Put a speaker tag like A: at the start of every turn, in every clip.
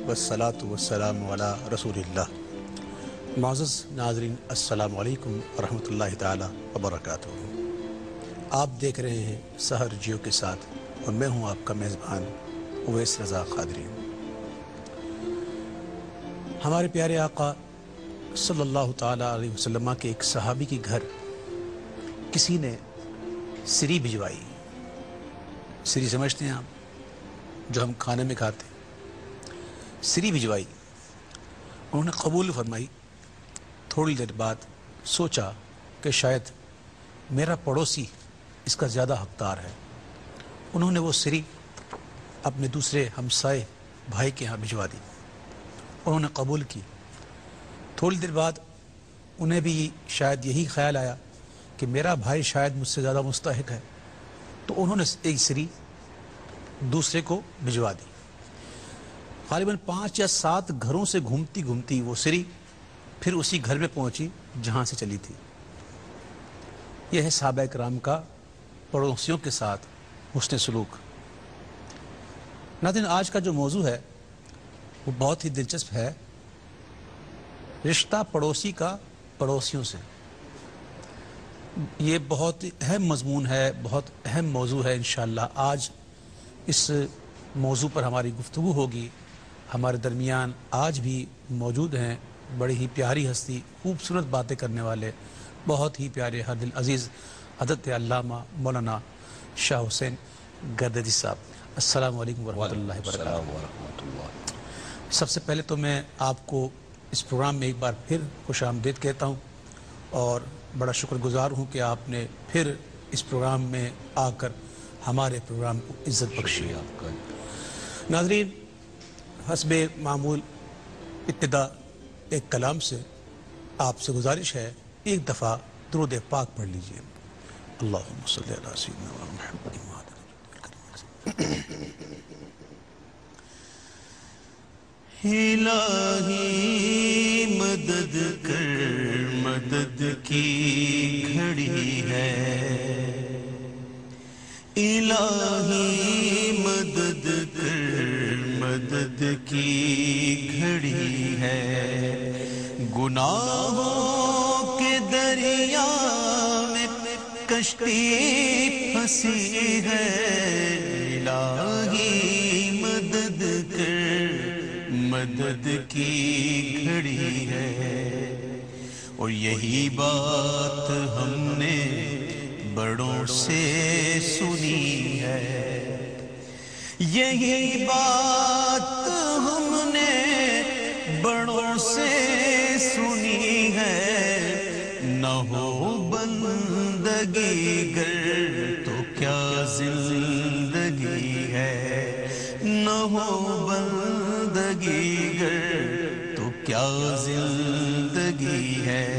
A: والصلاة والسلام علی رسول اللہ۔ معزز ناظرین، السلام علیکم ورحمۃ اللہ تعالی وبرکاتہ۔ آپ دیکھ رہے ہیں سحر جیو کے ساتھ اور میں ہوں آپ کا میزبان اویس رضا قادری۔ ہمارے پیارے آقا صلی اللہ تعالی علیہ وسلم کے ایک صحابی کے گھر کسی نے سری بھجوائی۔ سری سمجھتے ہیں آپ، جو ہم کھانے میں کھاتے ہیں، سری بھجوائی۔ انہوں نے قبول فرمائی۔ تھوڑی دیر بعد سوچا کہ شاید میرا پڑوسی اس کا زیادہ حقدار ہے۔ انہوں نے وہ سری اپنے دوسرے ہمسائے بھائی کے ہاں بھجوا دی۔ انہوں نے قبول کی۔ تھوڑی دیر بعد انہیں بھی شاید یہی خیال آیا کہ میرا بھائی شاید مجھ سے زیادہ مستحق ہے، تو انہوں نے ایک سری دوسرے کو بھجوا دی۔ غالباً 5 یا 7 گھروں سے گھومتی گھومتی وہ سری پھر اسی گھر میں پہنچی جہاں سے چلی تھی۔ یہ ہے صحابہ کرام کا پڑوسیوں کے ساتھ حسن سلوک۔ ناظرین، آج کا جو موضوع ہے وہ بہت ہی دلچسپ ہے، رشتہ پڑوسی کا پڑوسیوں سے۔ یہ بہت اہم مضمون ہے، بہت اہم موضوع ہے۔ انشاءاللہ آج اس موضوع پر ہماری گفتگو ہوگی۔ ہمارے درمیان آج بھی موجود ہیں بڑی ہی پیاری ہستی، خوبصورت باتیں کرنے والے، بہت ہی پیارے ہر دل عزیز حضرت علامہ مولانا شاہ حسین گردجی صاحب۔ السلام علیکم ورحمۃ اللہ وبرکاتہ۔ سب سے پہلے تو میں آپ کو اس پروگرام میں ایک بار پھر خوش آمدید کہتا ہوں اور بڑا شکر گزار ہوں کہ آپ نے پھر اس پروگرام میں آ کر ہمارے پروگرام کو عزت بخشی۔ ناظرین، حسب معمول ابتدا ایک کلام سے آپ سے گزارش ہے، ایک دفعہ درود پاک پڑھ لیجئے۔ اللہم صلی علی سیدنا محمد۔
B: الہی مدد کر، مدد کی گھڑی ہے، الہی مدد کر، مدد کی گھڑی ہے، گناہوں کے دریا میں کشتی پھنسی ہے، الہی مدد کر، مدد کی گھڑی ہے۔ اور یہی بات ہم نے بڑوں سے سنی ہے، یہی بات ہم نے بڑوں سے سنی ہے، نہ ہو بندگی گر تو کیا زندگی ہے، نہ ہو بندگی گر تو کیا زندگی ہے۔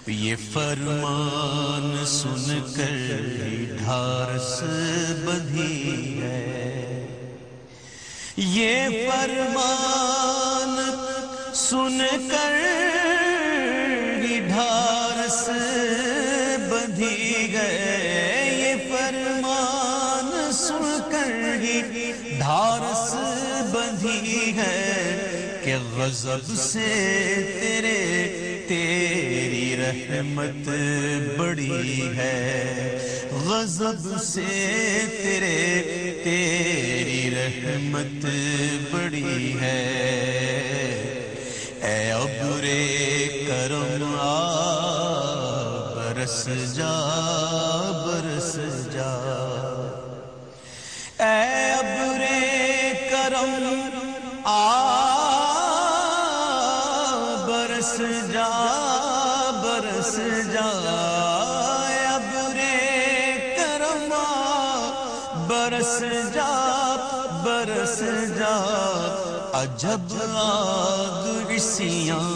B: یہ فرمان سن کر ڈھارس بدھی ہے، یہ فرمان سن کر ڈھارس بدھی ہے، یہ فرمان سن کر ڈھارس بدھی ہے، کہ غضب سے تیری رحمت بڑی ہے، غضب سے تیری رحمت بڑی ہے۔ اے ابر کرم آ برس جا، برس جا، اے ابر کرم آ برس جا، برس جا، اے ابر کرم آ برس جا، برس جا، عجب آگ عصیاں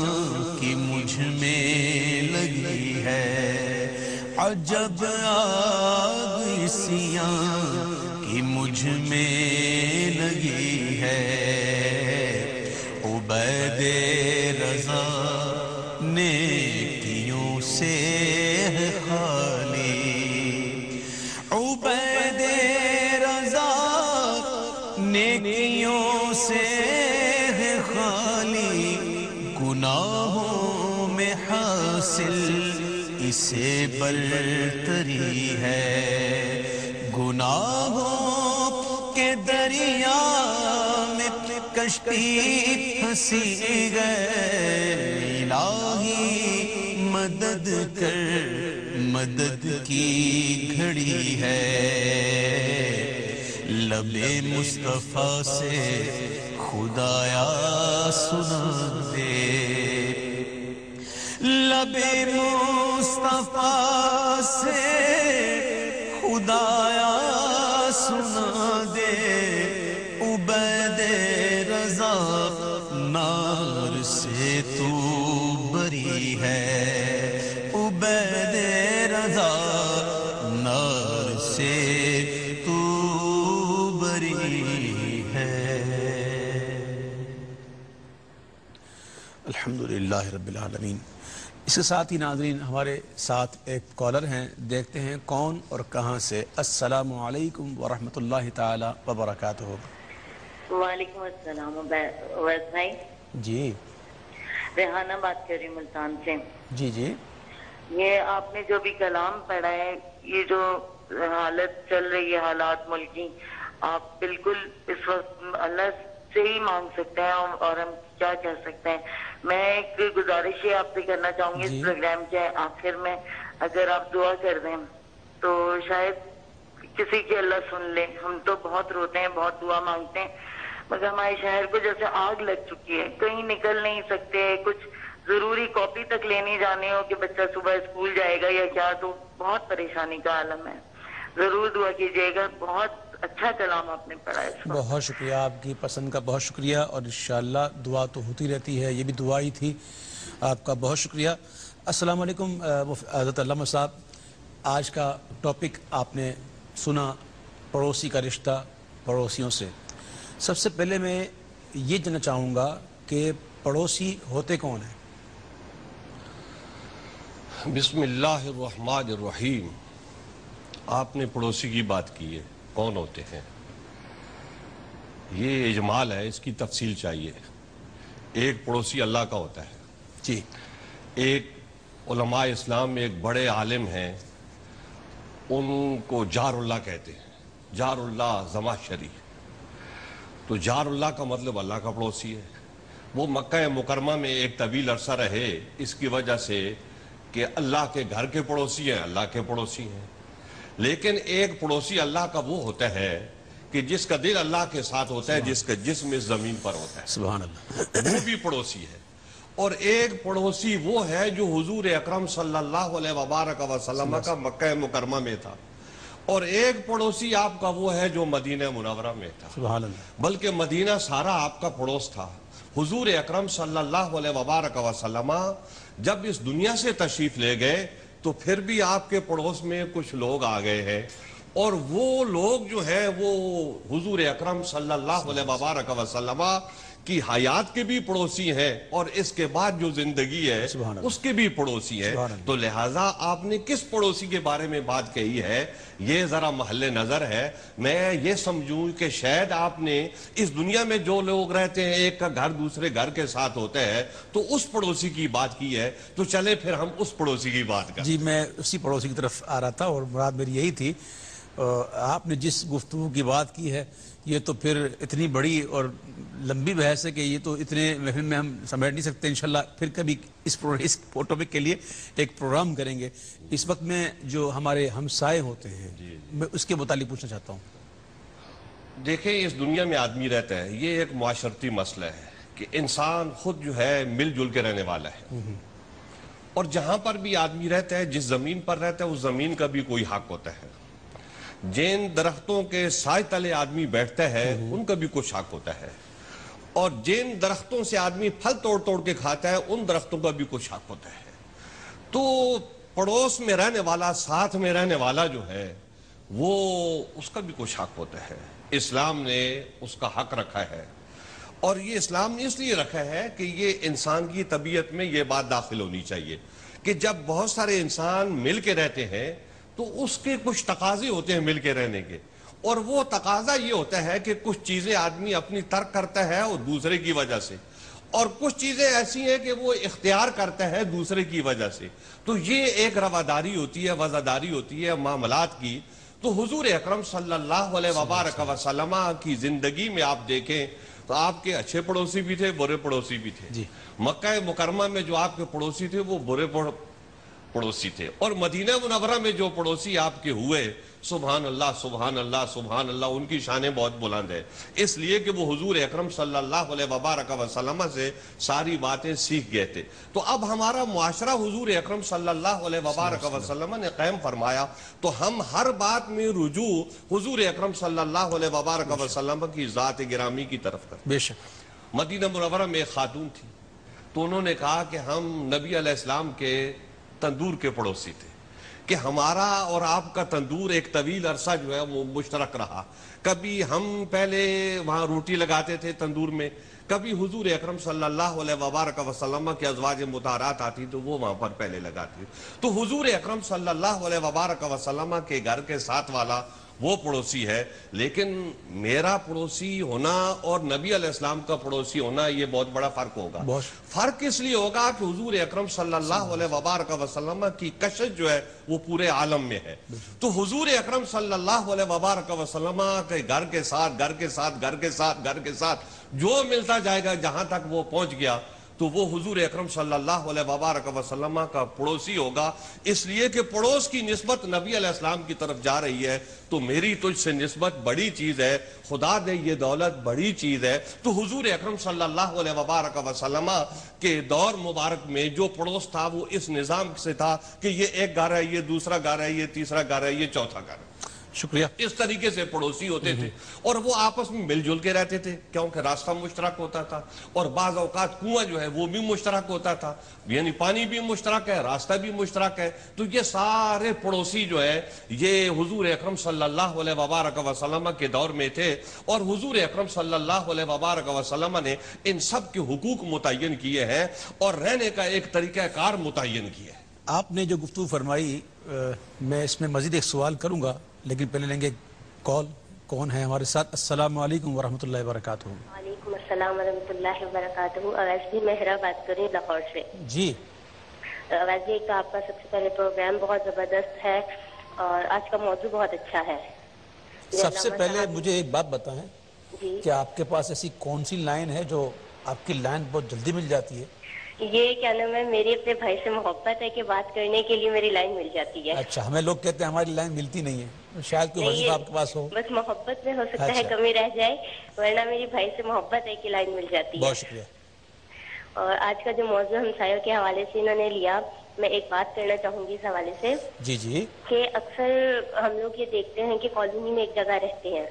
B: کی مجھ میں لگی ہے، عجب آگ عصیاں کی مجھ میں لگی ہے، عبید رضا نیکیوں سے ہے خالی، عبید رضا نیکیوں نیکیوں سے ہے خالی، گناہوں میں حاصل اسے برتری ہے، گناہوں کے دریا میں کشتی پھنسی گئے، الہی مدد کر، مدد کی گھڑی ہے، لب مصطفیٰ سے خدایا سنا دے، لب مصطفیٰ سے خدایا سنا دے، عبید رضا نار سے تو بری ہے، عبید رضا نار سے تو بری ہے۔
A: الحمدللہ رب العالمین۔ اس کے ساتھ ہی ناظرین ہمارے ساتھ ایک کالر ہیں، دیکھتے ہیں کون اور کہاں سے۔ السلام علیکم ورحمۃ اللہ تعالی وبرکاتہ۔
C: وعلیکم السلام اویس بھائی۔
A: جی
C: ریحانہ بات کر رہی ہوں ملتان سے۔
A: جی جی،
C: یہ آپ نے جو بھی کلام پڑھا ہے، یہ جو حالت چل رہی ہے حالات ملک کی، آپ بالکل اس وقت اللہ سے ہی مانگ سکتے ہیں اور ہم کیا کہہ سکتے ہیں۔ میں ایک گزارش یہ آپ سے کرنا چاہوں گی، اس پروگرام کے آخر میں اگر آپ دعا کر دیں تو شاید کسی کی اللہ سن لے۔ ہم تو بہت روتے ہیں، بہت دعا مانگتے ہیں، مگر ہمارے شہر کو جیسے آگ لگ چکی ہے، کہیں نکل نہیں سکتے، کچھ ضروری کاپی تک لینی جانے ہو کہ بچہ صبح اسکول جائے گا یا کیا، تو بہت پریشانی کا عالم ہے۔ ضرور دعا کیجیے گا۔ بہت اچھا کلام آپ نے پڑھا ہے اس وقت۔
A: بہت شکریہ، آپ کی پسند کا بہت شکریہ، اور انشاءاللہ دعا تو ہوتی رہتی ہے، یہ بھی دعا ہی تھی۔ آپ کا بہت شکریہ۔ السلام علیکم حضرت علامہ صاحب، آج کا ٹاپک آپ نے سنا، پڑوسی کا رشتہ پڑوسیوں سے۔ سب سے پہلے میں یہ جاننا چاہوں گا کہ پڑوسی ہوتے کون ہیں؟
D: بسم اللہ الرحمن الرحیم۔ آپ نے پڑوسی کی بات کی ہے، کون ہوتے ہیں؟ یہ اجمال ہے، اس کی تفصیل چاہیے۔ ایک پڑوسی اللہ کا ہوتا ہے،
A: جی،
D: ایک علماء اسلام میں ایک بڑے عالم ہیں، ان کو جار اللہ کہتے ہیں، جار اللہ زمخشری۔ تو جار اللہ کا مطلب اللہ کا پڑوسی ہے۔ وہ مکہ مکرمہ میں ایک طویل عرصہ رہے، اس کی وجہ سے کہ اللہ کے گھر کے پڑوسی ہیں، اللہ کے پڑوسی ہیں۔ لیکن ایک پڑوسی اللہ کا وہ ہوتا ہے کہ جس کا دل اللہ کے ساتھ ہوتا ہے، جس کا جسم اس زمین پر ہوتا ہے،
A: سبحان اللہ،
D: وہ بھی پڑوسی ہے۔ اور ایک پڑوسی وہ ہے جو حضور اکرم صلی اللہ علیہ وبارک وسلم کا مکہ مکرمہ میں تھا، اور ایک پڑوسی آپ کا وہ ہے جو مدینہ منورہ میں تھا،
A: سبحان اللہ،
D: بلکہ مدینہ سارا آپ کا پڑوس تھا۔ حضور اکرم صلی اللہ علیہ وبارک وسلم جب اس دنیا سے تشریف لے گئے تو پھر بھی آپ کے پڑوس میں کچھ لوگ آ گئے ہیں، اور وہ لوگ جو ہے وہ حضور اکرم صلی اللہ علیہ وبارک وسلم کی حیات کے بھی پڑوسی ہیں، اور اس کے بعد جو زندگی ہے اس کے بھی پڑوسی ہیں۔ تو لہٰذا آپ نے کس پڑوسی کے بارے میں بات کہی ہے، یہ ذرا محل نظر ہے۔ میں یہ سمجھوں کہ شاید آپ نے اس دنیا میں جو لوگ رہتے ہیں، ایک کا گھر دوسرے گھر کے ساتھ ہوتا ہے، تو اس پڑوسی کی بات کی ہے۔ تو چلے پھر ہم اس پڑوسی کی بات کریں۔
A: جی، میں اسی پڑوسی کی طرف آ رہا تھا، اور مراد میری یہی تھی۔ آپ نے جس گفتگو کی بات کی ہے، یہ تو پھر اتنی بڑی اور لمبی بحث ہے کہ یہ تو اتنے محفل میں ہم سمیٹ نہیں سکتے۔ انشاءاللہ پھر کبھی اس ٹاپک کے لیے ایک پروگرام کریں گے۔ اس وقت میں جو ہمارے ہمسائے ہوتے ہیں، میں اس کے متعلق پوچھنا چاہتا ہوں۔
D: دیکھیں، اس دنیا میں آدمی رہتا ہے، یہ ایک معاشرتی مسئلہ ہے کہ انسان خود جو ہے مل جل کے رہنے والا ہے، اور جہاں پر بھی آدمی رہتا ہے، جس زمین پر رہتا ہے، اس زمین کا بھی کوئی حق ہوتا ہے۔ جن درختوں کے سائے تلے آدمی بیٹھتا ہے، ان کا بھی کچھ حق ہوتا ہے، اور جن درختوں سے آدمی پھل توڑ توڑ کے کھاتا ہے، ان درختوں کا بھی کچھ حق ہوتا ہے۔ تو پڑوس میں رہنے والا، ساتھ میں رہنے والا جو ہے، وہ اس کا بھی کچھ حق ہوتا ہے۔ اسلام نے اس کا حق رکھا ہے، اور یہ اسلام نے اس لیے رکھا ہے کہ یہ انسان کی طبیعت میں یہ بات داخل ہونی چاہیے کہ جب بہت سارے انسان مل کے رہتے ہیں تو اس کے کچھ تقاضے ہوتے ہیں مل کے رہنے کے، اور وہ تقاضا یہ ہوتا ہے کہ کچھ چیزیں آدمی اپنی ترک کرتا ہے اور دوسرے کی وجہ سے، اور کچھ چیزیں ایسی ہیں کہ وہ اختیار کرتا ہے دوسرے کی وجہ سے. تو یہ ایک رواداری ہوتی ہے، وزاداری ہوتی ہے معاملات کی. تو حضور اکرم صلی اللہ علیہ وبارک وسلم کی زندگی میں آپ دیکھیں تو آپ کے اچھے پڑوسی بھی تھے، برے پڑوسی بھی تھے. مکہ مکرمہ میں جو آپ کے پڑوسی تھے وہ برے پڑوسی تھے، اور مدینہ منورہ میں جو پڑوسی آپ کے ہوئے، سبحان اللہ سبحان اللہ سبحان اللہ، ان کی شانیں بہت بلند ہے، اس لیے کہ وہ حضور اکرم صلی اللہ علیہ وبارک وسلم سے ساری باتیں سیکھ گئے تھے. تو اب ہمارا معاشرہ حضور اکرم صلی اللہ علیہ وبارک وسلم نے قائم فرمایا، تو ہم ہر بات میں رجوع حضور اکرم صلی اللہ علیہ وبارک وسلم کی ذات گرامی کی طرف کرتے.
A: بے شک
D: مدینہ منورہ میں ایک خاتون تھی، تو انہوں نے کہا کہ ہم نبی علیہ السلام کے تندور کے پڑوسی تھے، کہ ہمارا اور آپ کا تندور ایک طویل عرصہ جو ہے وہ مشترک رہا. کبھی ہم پہلے وہاں روٹی لگاتے تھے تندور میں، کبھی حضور اکرم صلی اللہ علیہ وبارک وسلم کے ازواج مطہرات آتی تو وہ وہاں پر پہلے لگاتی. تو حضور اکرم صلی اللہ علیہ وبارک وسلم کے گھر کے ساتھ والا وہ پڑوسی ہے، لیکن میرا پڑوسی ہونا اور نبی علیہ السلام کا پڑوسی ہونا یہ بہت بڑا فرق ہوگا. فرق اس لیے ہوگا کہ حضور اکرم صلی اللہ علیہ وبارک وسلم کی کشش جو ہے وہ پورے عالم میں ہے. تو حضور اکرم صلی اللہ علیہ وبارک وسلم کے گھر کے ساتھ گھر کے ساتھ گھر کے ساتھ گھر کے ساتھ جو ملتا جائے گا، جہاں تک وہ پہنچ گیا تو وہ حضور اکرم صلی اللہ علیہ وبارک وسلم کا پڑوسی ہوگا. اس لیے کہ پڑوس کی نسبت نبی علیہ السلام کی طرف جا رہی ہے، تو میری تجھ سے نسبت بڑی چیز ہے، خدا دے یہ دولت بڑی چیز ہے. تو حضور اکرم صلی اللہ علیہ وبارک وسلم کے دور مبارک میں جو پڑوس تھا وہ اس نظام سے تھا کہ یہ ایک گھر ہے، یہ دوسرا گھر ہے، یہ تیسرا گھر ہے، یہ چوتھا گھر ہے.
A: شکریہ.
D: اس طریقے سے پڑوسی ہوتے تھے، اور وہ آپس میں مل جل کے رہتے تھے، کیونکہ راستہ مشترک ہوتا تھا، اور بعض اوقات کنواں جو ہے وہ بھی مشترک ہوتا تھا، یعنی پانی بھی مشترک ہے، راستہ بھی مشترک ہے. تو یہ سارے پڑوسی جو ہے یہ حضور اکرم صلی اللہ علیہ وبارک وسلم کے دور میں تھے، اور حضور اکرم صلی اللہ علیہ وبارک وسلم نے ان سب کے حقوق متعین کیے ہیں اور رہنے کا ایک طریقہ کار متعین کیا ہے.
A: آپ نے جو گفتگو فرمائی، میں اس میں مزید ایک سوال کروں گا، لیکن پہلے لیں گے کال. کون ہے ہمارے ساتھ؟ السلام علیکم ورحمۃ اللہ وبرکاتہ.
E: وعلیکم السلام ورحمۃ اللہ وبرکاتہ. اویس بھی مہرا بات کر رہی ہوں لاہور سے.
A: جی
E: اویس جی، ایک تو آپ کا سب سے پہلے پروگرام بہت زبردست ہے اور آج کا موضوع بہت اچھا ہے.
A: سب سے پہلے مجھے ایک بات بتائیں
E: جی،
A: کہ آپ کے پاس ایسی کون سی لائن ہے جو آپ کی لائن بہت جلدی مل جاتی ہے؟
E: یہ کیا نام ہے، میری اپنے بھائی سے محبت ہے کہ بات کرنے کے لیے میری لائن مل جاتی ہے.
A: اچھا، ہمیں لوگ کہتے ہیں ہماری لائن ملتی نہیں ہے، شاید کوئی وظیفہ آپ کے پاس ہو.
E: بس محبت میں ہو سکتا ہے کمی رہ جائے، ورنہ میری بھائی سے محبت ہے کہ لائن مل جاتی ہے.
A: بہت شکریہ.
E: اور آج کا جو موضوع ہمسایوں کے حوالے سے انہوں نے لیا، میں ایک بات کرنا چاہوں گی اس حوالے سے.
A: جی جی.
E: کہ اکثر ہم لوگ یہ دیکھتے ہیں کہ کالونی میں ایک جگہ رہتے ہیں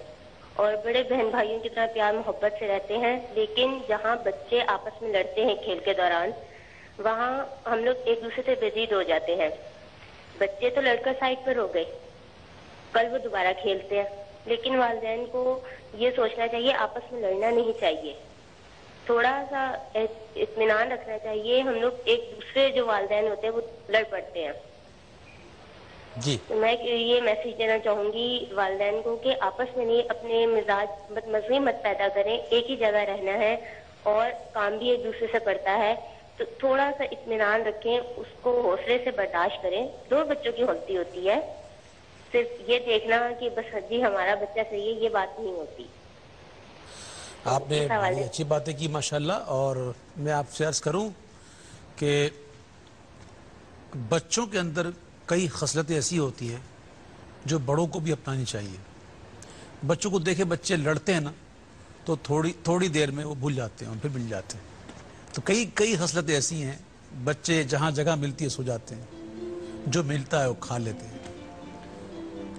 E: اور بڑے بہن بھائیوں کی طرح پیار محبت سے رہتے ہیں، لیکن جہاں بچے آپس میں لڑتے ہیں کھیل کے دوران، وہاں ہم لوگ ایک دوسرے سے بےدید ہو جاتے ہیں. بچے تو لڑ کر سائڈ پر ہو گئے، کل وہ دوبارہ کھیلتے ہیں، لیکن والدین کو یہ سوچنا چاہیے آپس میں لڑنا نہیں چاہیے، تھوڑا سا اطمینان رکھنا چاہیے. ہم لوگ ایک دوسرے جو والدین ہوتے ہیں وہ لڑ پڑتے ہیں.
A: جی،
E: میں یہ میسج دینا چاہوں گی والدین کو کہ آپس میں نہیں، اپنے مزاج مزے مت پیدا کریں، ایک ہی جگہ رہنا ہے اور کام بھی ایک دوسرے سے پڑتا ہے، تو تھوڑا سا اطمینان رکھیں، اس کو حوصلے سے برداشت کریں. دو بچوں کی غلطی ہوتی ہے، صرف یہ دیکھنا کہ بس جی ہمارا بچہ صحیح ہے، یہ بات نہیں ہوتی.
A: آپ نے بڑی اچھی باتیں کی ماشاءاللہ. اور میں آپ سے عرض کروں کہ بچوں کے اندر کئی خصلتیں ایسی ہوتی ہیں جو بڑوں کو بھی اپنانی چاہیے. بچوں کو دیکھے بچے لڑتے ہیں نا تو تھوڑی دیر میں وہ بھول جاتے ہیں اور پھر مل جاتے ہیں. تو کئی خصلتیں ایسی ہیں، بچے جہاں جگہ ملتی ہے سو جاتے ہیں، جو ملتا ہے وہ کھا لیتے ہیں.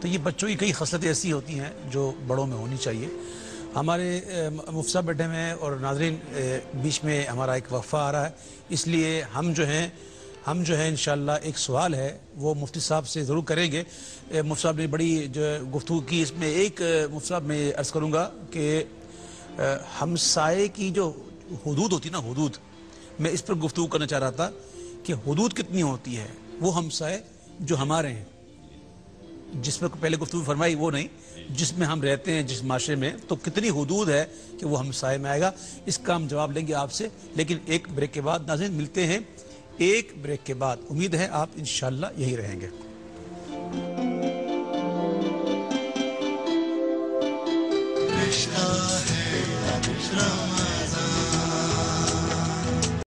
A: تو یہ بچوں کی کئی خصلتیں ایسی ہوتی ہیں جو بڑوں میں ہونی چاہیے. ہمارے مفتی صاحب بیٹھے میں اور ناظرین بیچ میں ہمارا ایک وقفہ آ رہا ہے، اس لیے ہم جو ہیں انشاءاللہ ایک سوال ہے وہ مفتی صاحب سے ضرور کریں گے. مفتی صاحب نے بڑی جو گفتگو کی، اس میں ایک مفتی صاحب میں عرض کروں گا کہ ہمسائے کی جو حدود ہوتی نا، حدود، میں اس پر گفتگو کرنا چاہ رہا تھا کہ حدود کتنی ہوتی ہے. وہ ہمسائے جو ہمارے ہیں، جس میں پہلے گفتگو فرمائی وہ نہیں، جس میں ہم رہتے ہیں جس معاشرے میں، تو کتنی حدود ہے کہ وہ ہم سائے میں آئے گا، اس کا ہم جواب لیں گے آپ سے، لیکن ایک بریک کے بعد ناظرین ملتے ہیں ایک بریک کے بعد، امید ہے آپ انشاءاللہ یہی رہیں گے۔
B: رشتہ ہے رحمت